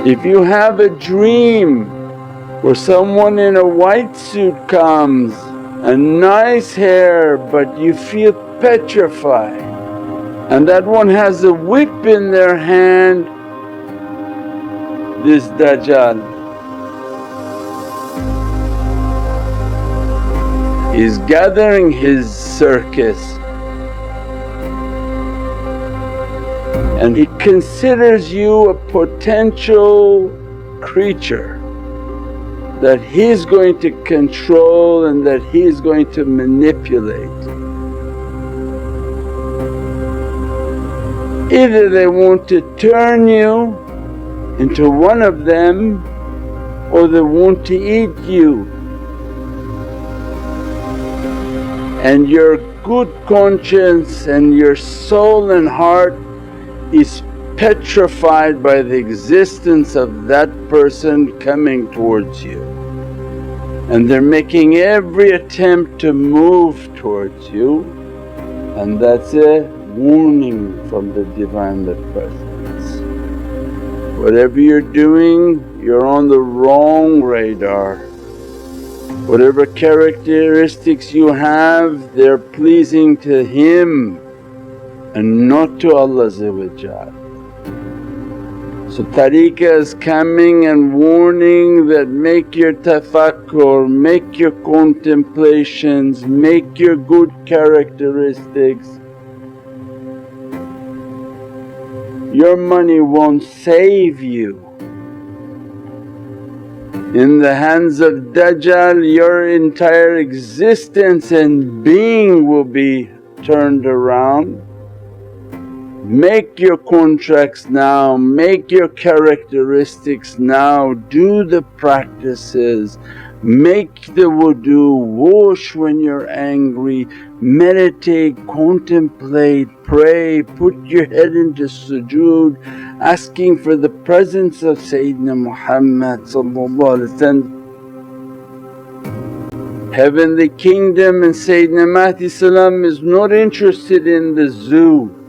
If you have a dream where someone in a white suit comes and nice hair but you feel petrified, and that one has a whip in their hand, this Dajjal is gathering his circus and he considers you a potential creature that he's going to control and that he's going to manipulate. Either they want to turn you into one of them or they want to eat you, and your good conscience and your soul and heart is petrified by the existence of that person coming towards you, and they're making every attempt to move towards you, and that's a warning from the Divinely Presence. Whatever you're doing, you're on the wrong radar. Whatever characteristics you have, they're pleasing to Him and not to Allah. So tariqah is coming and warning that make your tafakkur, make your contemplations, make your good characteristics. Your money won't save you. In the hands of Dajjal your entire existence and being will be turned around. Make your contracts now, make your characteristics now, do the practices, make the wudu, wash when you're angry, meditate, contemplate, pray, put your head into sujood, asking for the presence of Sayyidina Muhammad. Heavenly Kingdom and Sayyidina Mahdi is not interested in the zoo.